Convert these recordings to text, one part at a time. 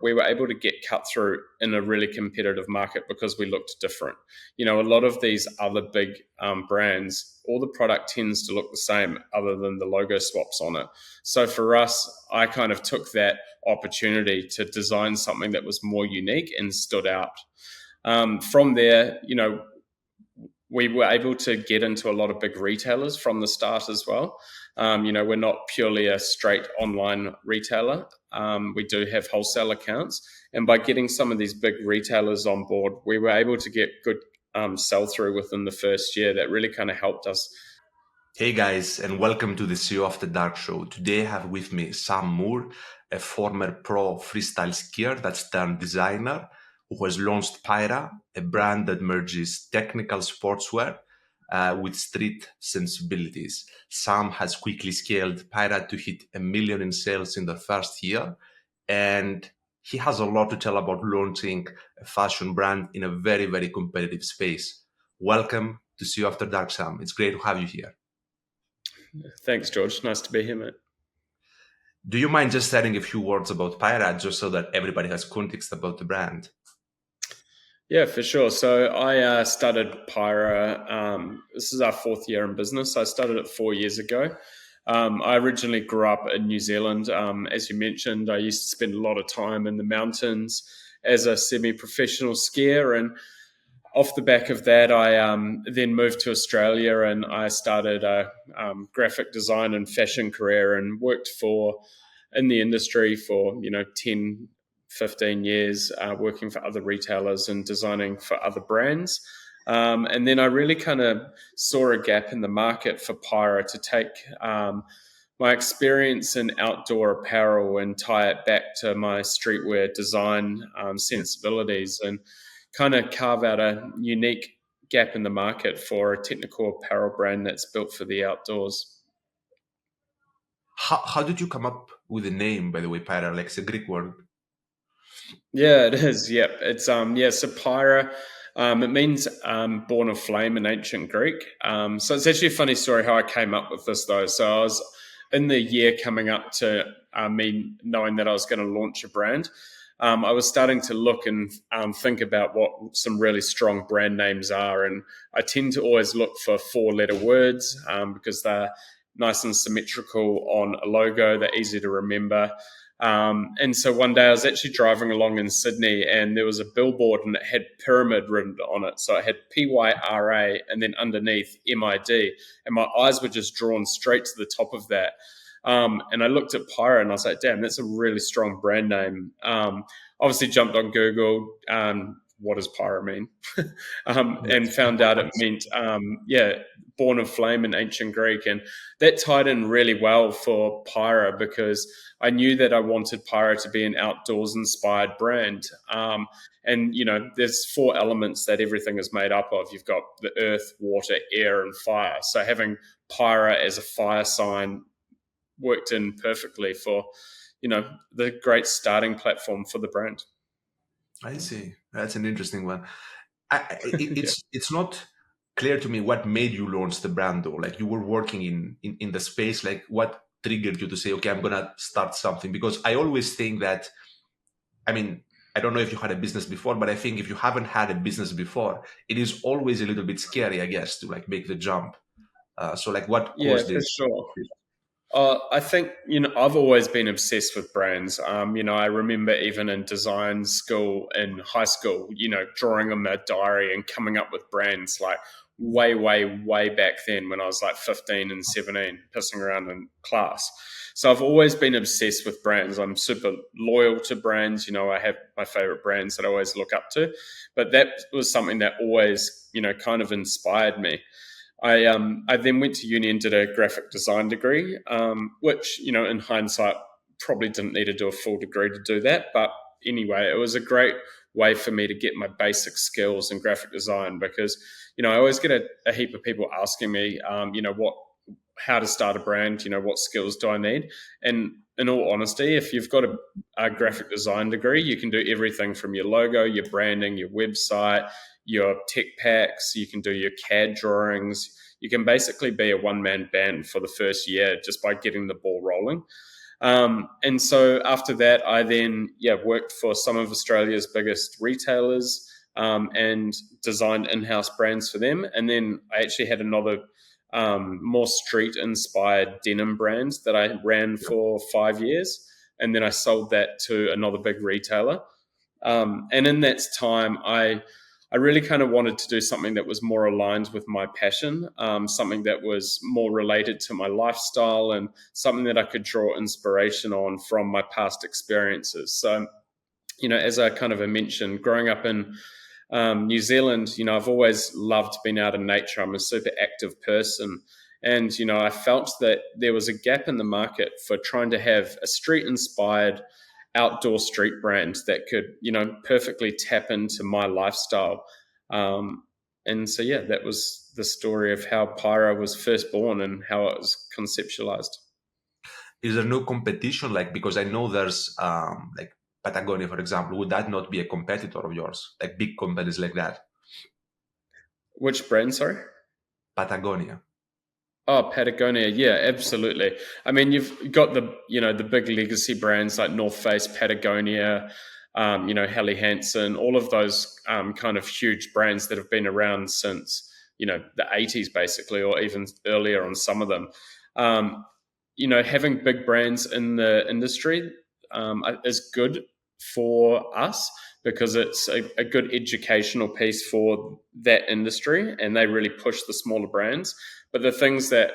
we were able to get cut through in a really competitive market because we looked different. A lot of these other big brands, all the product tends to look the same other than the logo swaps on it. So for us, I kind of took that opportunity to design something that was more unique and stood out. From there, we were able to get into a lot of big retailers from the start as well. We're not purely a straight online retailer. We do have wholesale accounts. And by getting some of these big retailers on board, we were able to get good sell-through within the first year. That really kind of helped us. Hey guys, and welcome to the CEO After Dark show. Today I have with me Sam Moore, a former pro freestyle skier that's turned designer, who has launched Pyra, a brand that merges technical sportswear with street sensibilities. Sam has quickly scaled Pyra to hit 1 million in sales in the first year, and he has a lot to tell about launching a fashion brand in a very, very competitive space. Welcome to CEO After Dark, Sam. It's great to have you here. Thanks, George. Nice to be here, mate. Do you mind just saying a few words about Pyra, just so that everybody has context about the brand? Yeah, for sure. So I started Pyra. This is our fourth year in business. I started it 4 years ago. I originally grew up in New Zealand. As you mentioned, I used to spend a lot of time in the mountains as a semi-professional skier. And off the back of that, I then moved to Australia and I started a graphic design and fashion career and worked in the industry for 10, 15 years, working for other retailers and designing for other brands. And then I really kind of saw a gap in the market for Pyra to take my experience in outdoor apparel and tie it back to my streetwear design sensibilities and kind of carve out a unique gap in the market for a technical apparel brand that's built for the outdoors. How did you come up with the name, by the way, Pyra? Like it's a Greek word. Yeah, it is. Yep. It's so Pyra, it means born of flame in ancient Greek. So it's actually a funny story how I came up with this though. So I was in the year coming up to me knowing that I was going to launch a brand. I was starting to look and think about what some really strong brand names are. And I tend to always look for 4-letter words because they're nice and symmetrical on a logo. They're easy to remember. And so one day I was actually driving along in Sydney and there was a billboard and it had pyramid written on it. So it had Pyra and then underneath MID. And my eyes were just drawn straight to the top of that. And I looked at Pyra and I was like, damn, that's a really strong brand name. Obviously jumped on Google. What does Pyra mean? And found out it meant, born of flame in ancient Greek. And that tied in really well for Pyra because I knew that I wanted Pyra to be an outdoors inspired brand. And, there's 4 elements that everything is made up of. You've got the earth, water, air, and fire. So having Pyra as a fire sign worked in perfectly for, the great starting platform for the brand. I see. That's an interesting one. It's Yeah. it's not clear to me what made you launch the brand though. Like you were working in the space. Like what triggered you to say, okay, I'm gonna start something? Because I always think that, I mean, I don't know if you had a business before, but I think if you haven't had a business before, it is always a little bit scary, I guess, to like make the jump. So like what Yeah, caused for this? sure. I think, I've always been obsessed with brands. I remember even in design school, in high school, drawing on my diary and coming up with brands like way, way, way back then when I was like 15 and 17, pissing around in class. So I've always been obsessed with brands. I'm super loyal to brands. I have my favorite brands that I always look up to. But that was something that always, kind of inspired me. I then went to uni and did a graphic design degree, which in hindsight probably didn't need to do a full degree to do that. But anyway, it was a great way for me to get my basic skills in graphic design because I always get a heap of people asking me, how to start a brand, what skills do I need? And in all honesty, if you've got a graphic design degree, you can do everything from your logo, your branding, your website, your tech packs, you can do your CAD drawings. You can basically be a one-man band for the first year just by getting the ball rolling. And so after that, I then worked for some of Australia's biggest retailers and designed in-house brands for them. And then I actually had another more street-inspired denim brand that I ran for 5 years, and then I sold that to another big retailer. And in that time, I really kind of wanted to do something that was more aligned with my passion, something that was more related to my lifestyle, and something that I could draw inspiration on from my past experiences. So, as I kind of mentioned, growing up in New Zealand, I've always loved being out in nature. I'm a super active person. And, I felt that there was a gap in the market for trying to have a street inspired outdoor street brand that could, perfectly tap into my lifestyle. And so, that was the story of how Pyra was first born and how it was conceptualized. Is there no competition? Like, because I know there's like Patagonia, for example. Would that not be a competitor of yours? Like big companies like that? Which brand, sorry? Patagonia. Oh, Patagonia. Yeah, absolutely. I mean, you've got the big legacy brands like North Face, Patagonia, Helly Hansen, all of those kind of huge brands that have been around since, the 80s basically, or even earlier on some of them. Um, Having big brands in the industry is good for us because it's a good educational piece for that industry, and they really push the smaller brands. But the things that,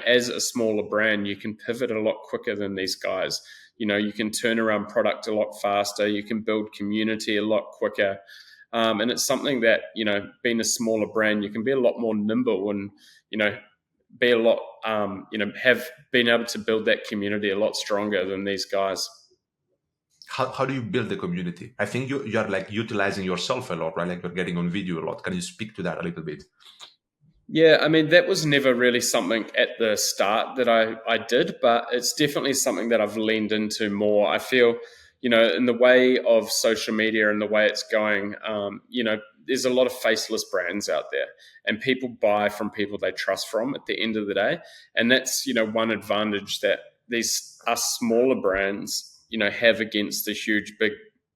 as a smaller brand, you can pivot a lot quicker than these guys. You can turn around product a lot faster, you can build community a lot quicker. And it's something that, being a smaller brand, you can be a lot more nimble and, be a lot, have been able to build that community a lot stronger than these guys. How do you build the community? I think you are like utilizing yourself a lot, right? Like you're getting on video a lot. Can you speak to that a little bit? Yeah, I mean, that was never really something at the start that I did, but it's definitely something that I've leaned into more. I feel, in the way of social media and the way it's going, there's a lot of faceless brands out there, and people buy from people they trust from at the end of the day. And that's, one advantage that these us smaller brands, have against the huge, big,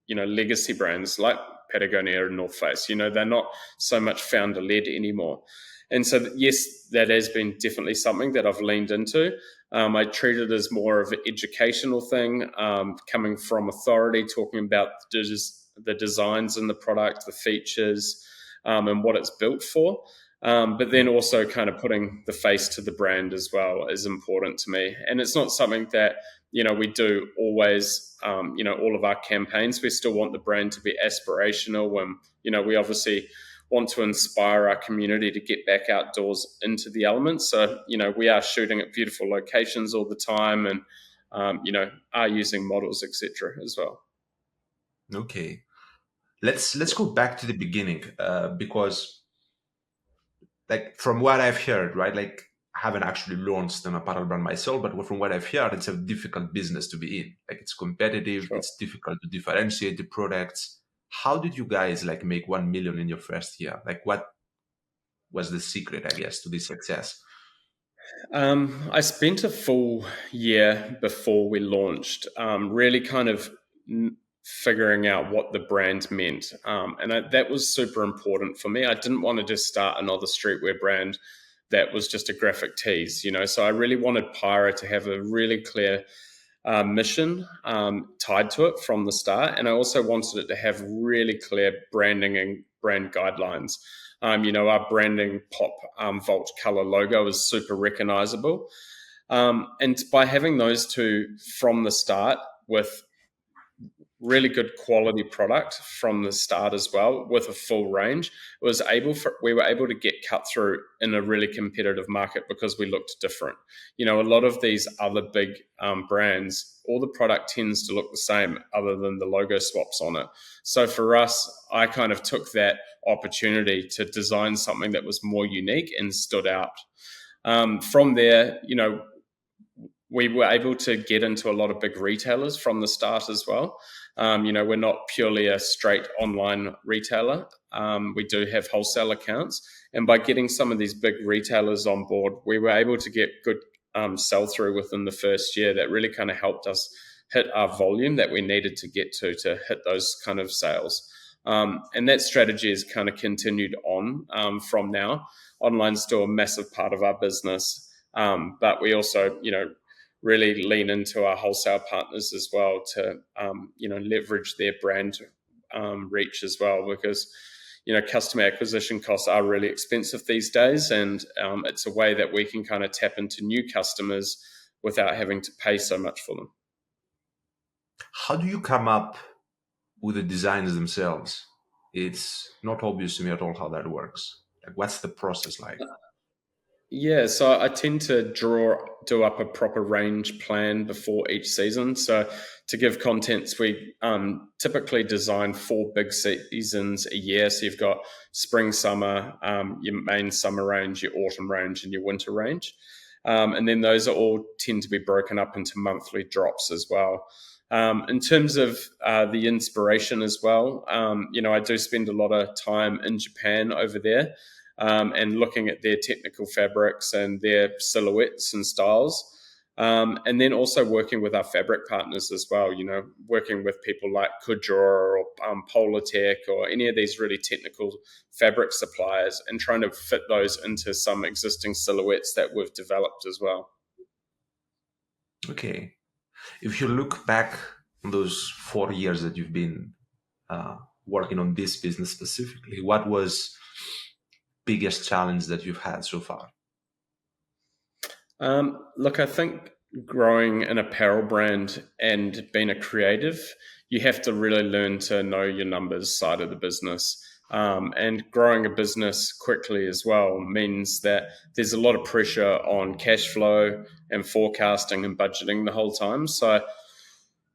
legacy brands like Patagonia and North Face. They're not so much founder led anymore. And so, yes, that has been definitely something that I've leaned into. I treat it as more of an educational thing, coming from authority, talking about the designs in the product, the features, and what it's built for. But then also kind of putting the face to the brand as well is important to me. And it's not something that, we do always, all of our campaigns. We still want the brand to be aspirational, and, we obviously want to inspire our community to get back outdoors into the elements. So, we are shooting at beautiful locations all the time, and, are using models, etc. as well. Okay, let's go back to the beginning because, like, from what I've heard, right? Like, I haven't actually launched an apparel brand myself, but from what I've heard, it's a difficult business to be in. Like, it's competitive, Sure. it's difficult to differentiate the products. How did you guys like make 1 million in your first year? Like, what was the secret, I guess, to this success? I spent a full year before we launched, really kind of figuring out what the brand meant. That was super important for me. I didn't want to just start another streetwear brand that was just a graphic tease, So I really wanted Pyra to have a really clear mission tied to it from the start. And I also wanted it to have really clear branding and brand guidelines. Our branding pop Vault color logo is super recognizable. And by having those two from the start with really good quality product from the start as well with a full range, we were able to get cut through in a really competitive market because we looked different. A lot of these other big brands, all the product tends to look the same other than the logo swaps on it. So for us, I kind of took that opportunity to design something that was more unique and stood out. From there, we were able to get into a lot of big retailers from the start as well. We're not purely a straight online retailer. We do have wholesale accounts. And by getting some of these big retailers on board, we were able to get good sell through within the first year that really kind of helped us hit our volume that we needed to get to hit those kind of sales. And that strategy has kind of continued on from now. Online's still a massive part of our business, but we also, really lean into our wholesale partners as well to, leverage their brand reach as well, because customer acquisition costs are really expensive these days, and it's a way that we can kind of tap into new customers without having to pay so much for them. How do you come up with the designs themselves? It's not obvious to me at all how that works. Like, what's the process like? Yeah, so I tend to do up a proper range plan before each season. So to give contents, we typically design 4 big seasons a year. So you've got spring, summer, your main summer range, your autumn range, and your winter range. And then those are all tend to be broken up into monthly drops as well. In terms of the inspiration as well, I do spend a lot of time in Japan over there. And looking at their technical fabrics and their silhouettes and styles. And then also working with our fabric partners as well, working with people like Kudra or Polartec or any of these really technical fabric suppliers and trying to fit those into some existing silhouettes that we've developed as well. Okay. If you look back on those 4 years that you've been working on this business specifically, what was biggest challenge that you've had so far? Look, I think growing an apparel brand and being a creative, you have to really learn to know your numbers side of the business. And growing a business quickly as well means that there's a lot of pressure on cash flow and forecasting and budgeting the whole time. So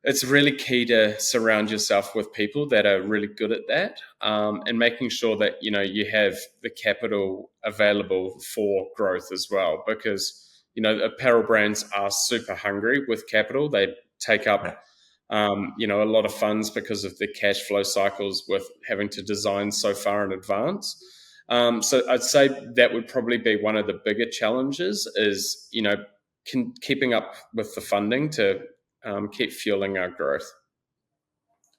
it's really key to surround yourself with people that are really good at that, and making sure that you have the capital available for growth as well, because apparel brands are super hungry with capital. They take up a lot of funds because of the cash flow cycles with having to design so far in advance. So I'd say that would probably be one of the bigger challenges is keeping up with the funding to keep fueling our growth.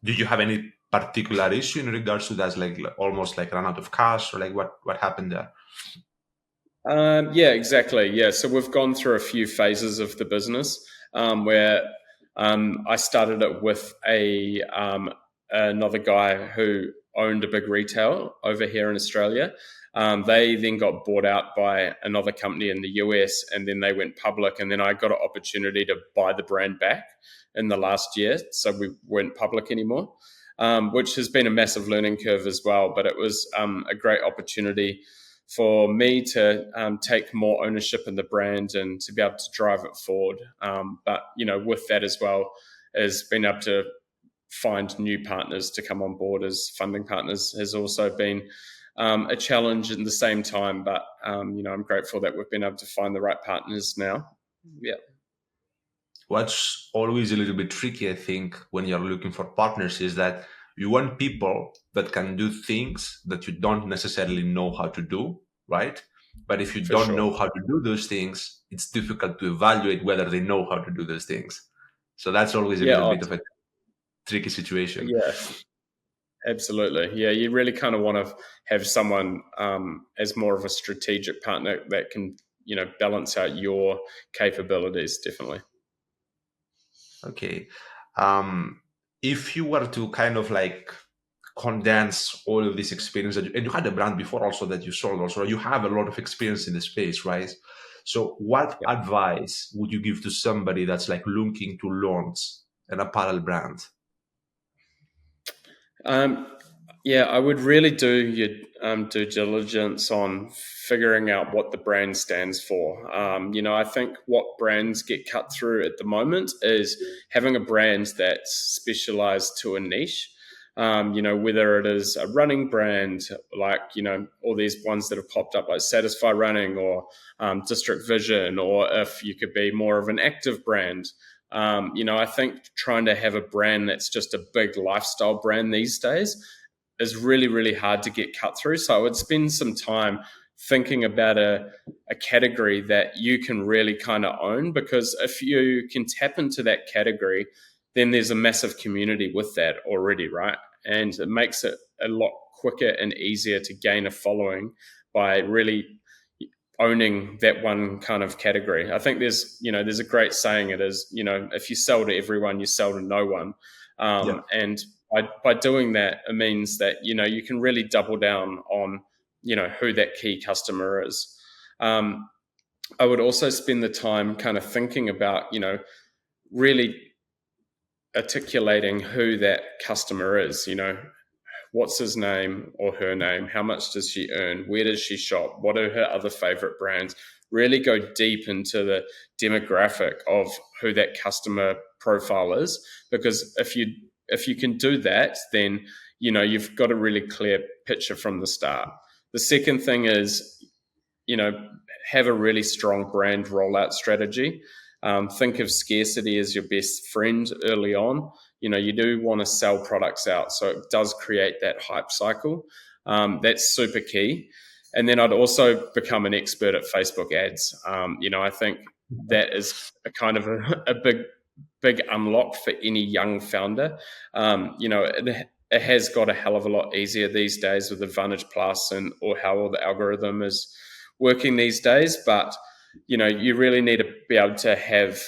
Did you have any particular issue in regards to that, like almost like run out of cash, or like what happened there? Yeah, exactly. Yeah, so we've gone through a few phases of the business where I started it with another guy who owned a big retail over here in Australia. They then got bought out by another company in the US, and then they went public. And then I got an opportunity to buy the brand back in the last year, so we weren't public anymore, which has been a massive learning curve as well. But it was a great opportunity for me to take more ownership in the brand and to be able to drive it forward. But with that as well, is being able to find new partners to come on board as funding partners has also been a challenge at the same time. But I'm grateful that we've been able to find the right partners now. Yeah. What's always a little bit tricky, I think, when you're looking for partners is that you want people that can do things that you don't necessarily know how to do, right? But if you For don't sure. know how to do those things, it's difficult to evaluate whether they know how to do those things. So that's always a little bit of a tricky situation. Yeah, absolutely. Yeah, you really kind of want to have someone as more of a strategic partner that can, balance out your capabilities, definitely. Okay. If you were to kind of like condense all of this experience and you had a brand before also that you sold also, you have a lot of experience in the space, right? So what Yeah. advice would you give to somebody that's like looking to launch an apparel brand? Yeah, I would really do your due diligence on figuring out what the brand stands for. I think what brands get cut through at the moment is having a brand that's specialized to a niche. Whether it is a running brand, like, all these ones that have popped up like Satisfy Running or District Vision, or if you could be more of an active brand. I think trying to have a brand that's just a big lifestyle brand these days is really, really hard to get cut through. So I would spend some time thinking about a category that you can really kind of own, because if you can tap into that category, then there's a massive community with that already, right? And it makes it a lot quicker and easier to gain a following by really owning that one kind of category. I think there's a great saying. It is, if you sell to everyone, you sell to no one. Yeah. And by doing that, it means that, you can really double down on, who that key customer is. I would also spend the time kind of thinking about, really articulating who that customer is. What's his name or her name? How much does she earn? Where does she shop? What are her other favorite brands? Really go deep into the demographic of who that customer profile is, because if you can do that, then you've got a really clear picture from the start. The second thing is, have a really strong brand rollout strategy. Think of scarcity as your best friend early on. You do want to sell products out, so it does create that hype cycle. That's super key. And then I'd also become an expert at Facebook ads. I think that is a kind of a big unlock for any young founder. It has got a hell of a lot easier these days with Advantage Plus or how the algorithm is working these days. But you really need to be able to have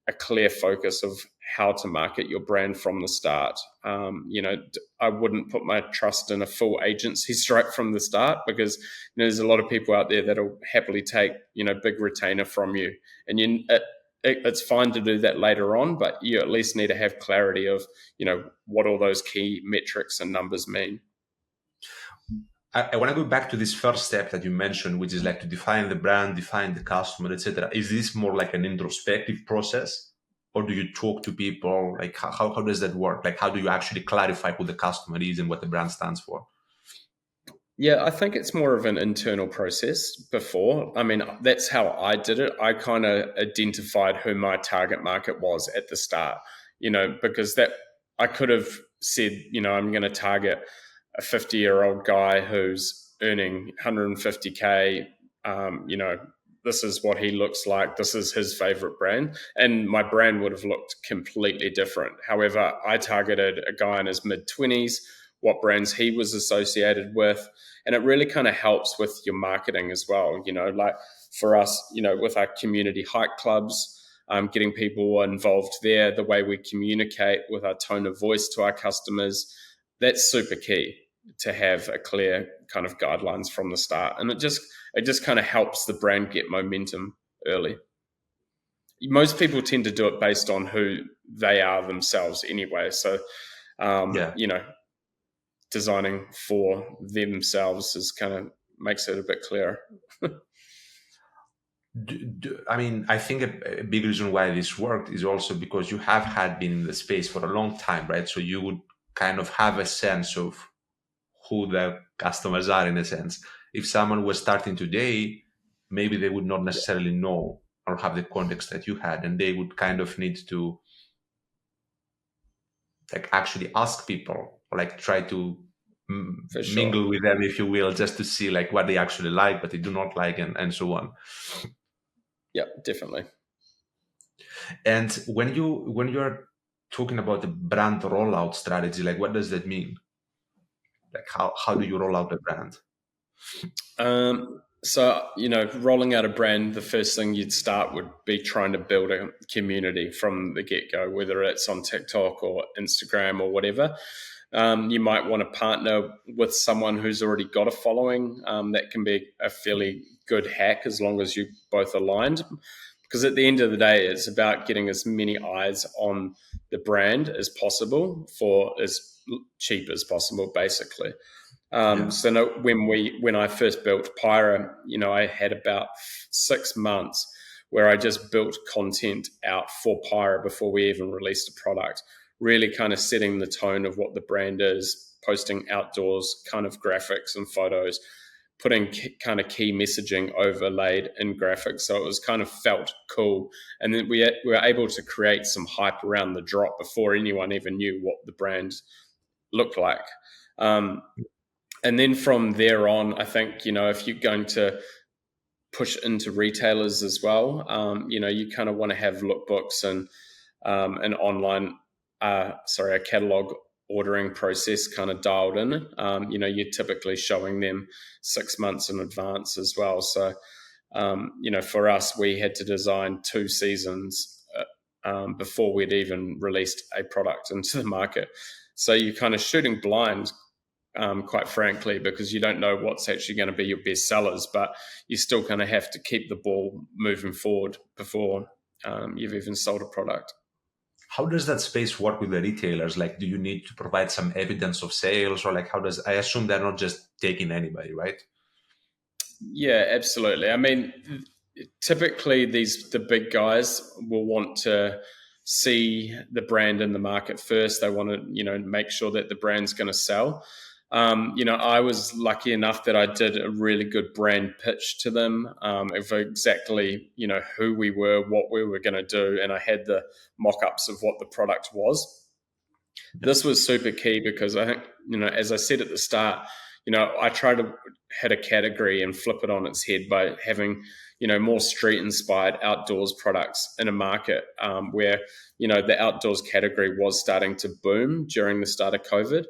a clear focus of how to market your brand from the start. I wouldn't put my trust in a full agency straight from the start, because there's a lot of people out there that'll happily take big retainer from you, and it's fine to do that later on, but you at least need to have clarity of what all those key metrics and numbers mean. I want to go back to this first step that you mentioned, which is like to define the brand, define the customer, etc. Is this more like an introspective process, or do you talk to people? Like how does that work? Like how do you actually clarify who the customer is and what the brand stands for? Yeah, I think it's more of an internal process before. I mean, that's how I did it. I kind of identified who my target market was at the start, because that I could have said, I'm going to target a 50-year-old guy who's earning 150K. This is what he looks like. This is his favorite brand. And my brand would have looked completely different. However, I targeted a guy in his mid-20s, what brands he was associated with. And it really kind of helps with your marketing as well. Like for us, with our community hike clubs, getting people involved there, the way we communicate with our tone of voice to our customers, that's super key to have a clear kind of guidelines from the start. And it just kind of helps the brand get momentum early. Most people tend to do it based on who they are themselves anyway. So, Yeah. Designing for themselves is kind of makes it a bit clearer. I mean, I think a big reason why this worked is also because you have had been in the space for a long time, right? So you would kind of have a sense of who the customers are, in a sense. If someone was starting today, maybe they would not necessarily know or have the context that you had, and they would kind of need to like actually ask people or like try to For sure. mingle with them, if you will, just to see like what they actually like, what they do not like, and so on. Yeah, definitely. And when you're talking about the brand rollout strategy, like what does that mean? Like how do you roll out the brand? So, rolling out a brand, the first thing you'd start would be trying to build a community from the get-go, whether it's on TikTok or Instagram or whatever. You might want to partner with someone who's already got a following. That can be a fairly good hack as long as you both aligned. Because at the end of the day, it's about getting as many eyes on the brand as possible for as cheap as possible, basically. Yeah. So when I first built Pyra, I had about 6 months where I just built content out for Pyra before we even released a product, really kind of setting the tone of what the brand is, posting outdoors kind of graphics and photos, putting kind of key messaging overlaid in graphics. So it was kind of felt cool. And then we were able to create some hype around the drop before anyone even knew what the brand looked like. And then from there on, I think, if you're going to push into retailers as well, you kind of want to have lookbooks and an online, a catalog ordering process kind of dialed in. You're typically showing them 6 months in advance as well. So, for us, we had to design 2 seasons before we'd even released a product into the market. So you're kind of shooting blind, quite frankly, because you don't know what's actually going to be your best sellers, but you still kind of have to keep the ball moving forward before you've even sold a product. How does that space work with the retailers? Like, do you need to provide some evidence of sales, or like, how does, I assume they're not just taking anybody, right? Yeah, absolutely. I mean, typically the big guys will want to see the brand in the market first. They want to, make sure that the brand's going to sell. I was lucky enough that I did a really good brand pitch to them of exactly, who we were, what we were going to do, and I had the mock-ups of what the product was. This was super key because I think, as I said at the start, I try to hit a category and flip it on its head by having, more street inspired outdoors products in a market where, the outdoors category was starting to boom during the start of COVID.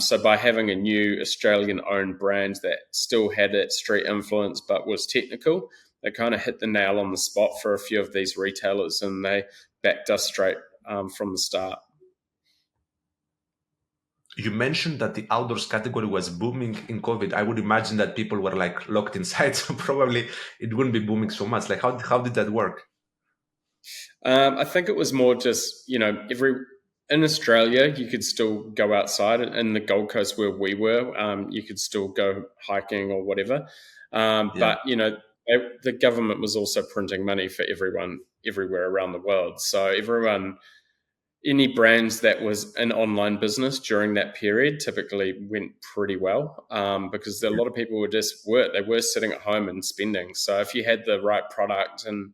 So by having a new Australian owned brand that still had that street influence but was technical, they kind of hit the nail on the spot for a few of these retailers, and they backed us straight from the start. You mentioned that the outdoors category was booming in COVID. I would imagine that people were like locked inside, so probably it wouldn't be booming so much. Like, how did that work? I think it was more just, in Australia, you could still go outside. In the Gold Coast where we were, you could still go hiking or whatever. Yeah. But, the government was also printing money for everyone everywhere around the world. So any brands that was an online business during that period typically went pretty well because a lot of people were sitting at home and spending. So if you had the right product and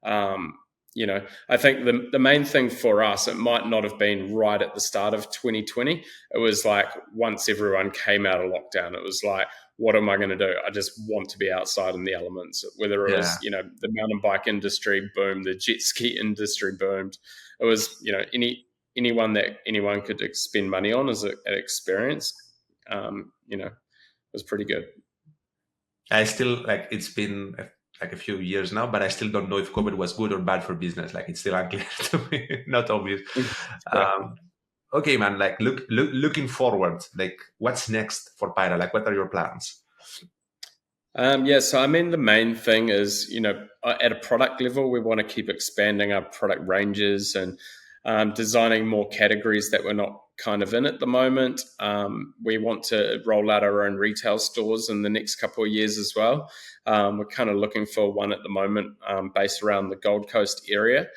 I think the main thing for us, it might not have been right at the start of 2020. It was like once everyone came out of lockdown, it was like, what am I going to do? I just want to be outside in the elements. Whether it was, Yeah. the mountain bike industry boomed, the jet ski industry boomed. It was, anyone that anyone could spend money on as an experience, was pretty good. I still like, it's been like a few years now, but I still don't know if COVID was good or bad for business. Like, it's still unclear to me, not obvious. Yeah. Um, okay, man. Like, looking forward. Like, what's next for Pyra? Like, what are your plans? So I mean, the main thing is, at a product level, we want to keep expanding our product ranges and designing more categories that we're not kind of in at the moment. We want to roll out our own retail stores in the next couple of years as well. We're kind of looking for one at the moment based around the Gold Coast area.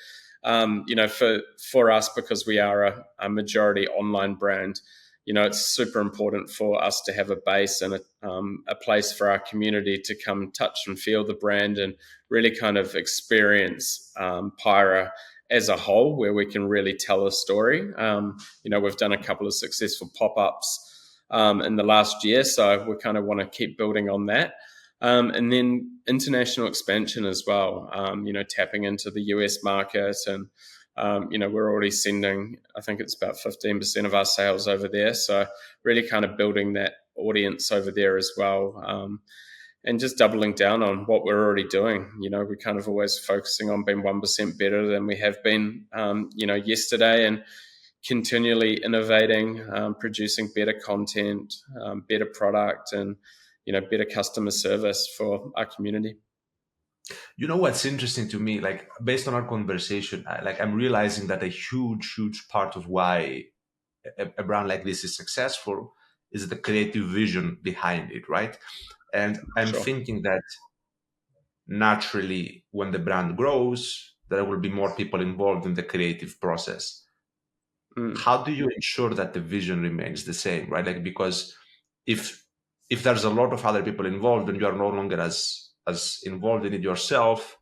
For us, because we are a majority online brand, it's super important for us to have a base and a place for our community to come touch and feel the brand and really kind of experience Pyra as a whole, where we can really tell a story. We've done a couple of successful pop-ups in the last year, so we kind of want to keep building on that. And then international expansion as well, tapping into the US market and we're already sending, I think it's about 15% of our sales over there. So really kind of building that audience over there as well. And just doubling down on what we're already doing. We're kind of always focusing on being 1% better than we have been, yesterday, and continually innovating, producing better content, better product, and, better customer service for our community. You know what's interesting to me? Like, based on our conversation, I'm realizing that a huge part of why a brand like this is successful is the creative vision behind it, right? And I'm Sure. thinking that naturally, when the brand grows, there will be more people involved in the creative process. Mm. How do you ensure that the vision remains the same, right? Like, because if there's a lot of other people involved and you are no longer as involved in it yourself,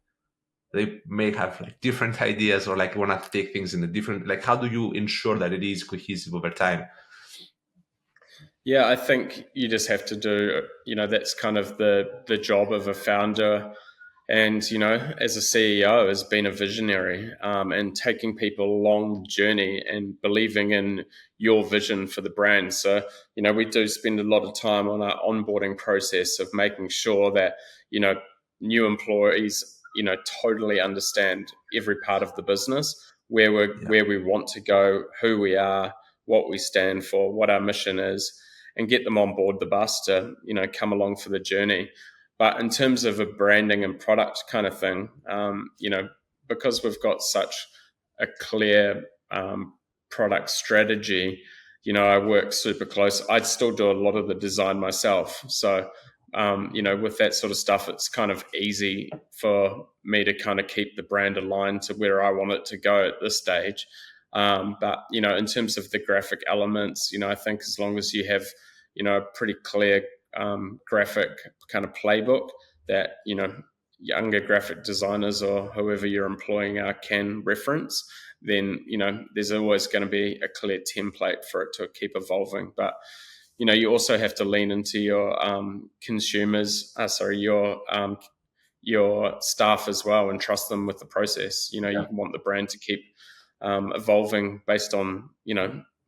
they may have like different ideas or like want to take things in a different, like, how do you ensure that it is cohesive over time? Yeah, I think you just have to do, that's kind of the job of a founder. And, as a CEO, has been a visionary, and taking people along the journey and believing in your vision for the brand. So, we do spend a lot of time on our onboarding process of making sure that, you know, new employees, totally understand every part of the business, Yeah. where we want to go, who we are, what we stand for, what our mission is, and get them on board the bus to, come along for the journey. But in terms of a branding and product kind of thing, because we've got such a clear product strategy, I work super close. I'd still do a lot of the design myself. So, with that sort of stuff, it's kind of easy for me to kind of keep the brand aligned to where I want it to go at this stage. But, in terms of the graphic elements, I think as long as you have, a pretty clear graphic kind of playbook that younger graphic designers or whoever you're employing can reference, then there's always going to be a clear template for it to keep evolving. But you also have to lean into your your staff as well, and trust them with the process. You want the brand to keep evolving based on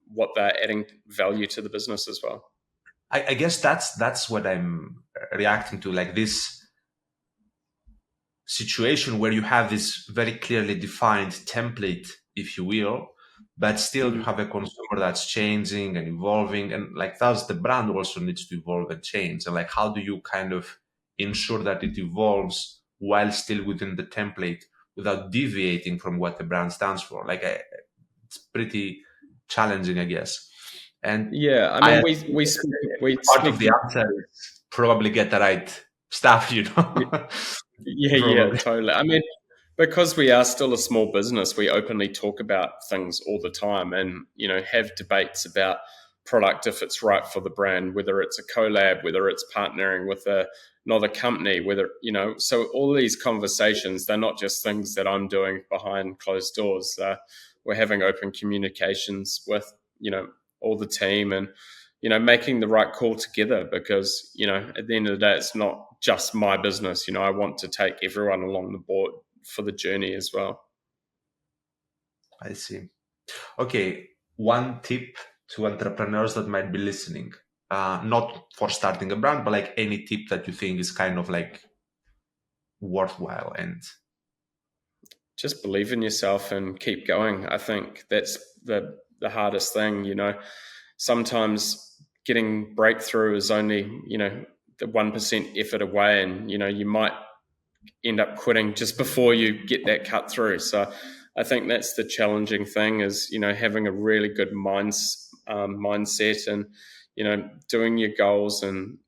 what they're adding value to the business as well. I guess that's what I'm reacting to, like this situation where you have this very clearly defined template, if you will, but still you Mm. have a consumer that's changing and evolving, and like thus the brand also needs to evolve and change. And like, how do you kind of ensure that it evolves while still within the template without deviating from what the brand stands for? It's pretty challenging, I guess. And Yeah, I I mean, we part of speak. the answer is probably get the right stuff, Yeah, yeah, probably. totally. I mean, because we are still a small business, we openly talk about things all the time, and have debates about product if it's right for the brand, whether it's a collab, whether it's partnering with another company, whether So all these conversations, they're not just things that I'm doing behind closed doors. We're having open communications with all the team, and making the right call together, because at the end of the day, it's not just my business. I want to take everyone along the board for the journey as well. I see. Okay, one tip to entrepreneurs that might be listening, not for starting a brand, but like any tip that you think is kind of like worthwhile. And Just believe in yourself and keep going. I think that's the hardest thing. Sometimes getting breakthrough is only the 1% effort away, and you might end up quitting just before you get that cut through. So I think that's the challenging thing, is having a really good mindset, and doing your goals, and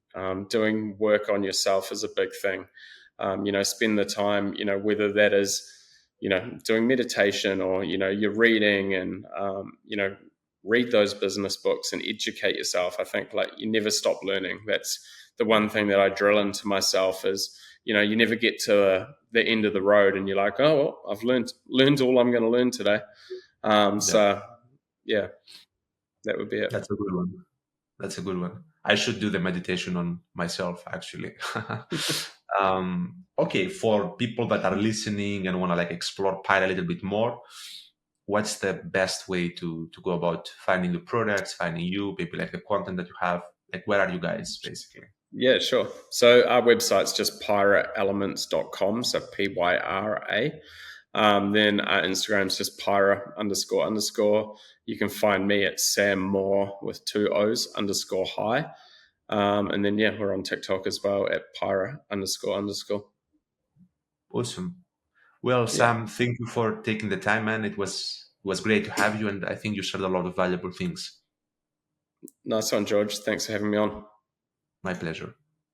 doing work on yourself is a big thing. Spend the time, whether that is doing meditation, or you're reading, and read those business books and educate yourself. I think, like, you never stop learning. That's the one thing that I drill into myself is, you never get to the end of the road and you're like, oh, well, I've learned all I'm going to learn today. yeah, So yeah, that would be it. that's a good one. That's a good one. I should do the meditation on myself, actually. Okay, for people that are listening and want to like explore Pyra a little bit more, what's the best way to go about finding the products, finding you, maybe like the content that you have? Like, where are you guys basically? Yeah, sure. So our website's just pyraelements.com. So Pyra. Then our Instagram's just Pyra __. You can find me at Sam Moore with 2 O's _high. And then, yeah, we're on TikTok as well at Pyra __. Awesome. Well, Yeah. Sam, thank you for taking the time, man. It was great to have you, and I think you shared a lot of valuable things. Nice one, George. Thanks for having me on. My pleasure.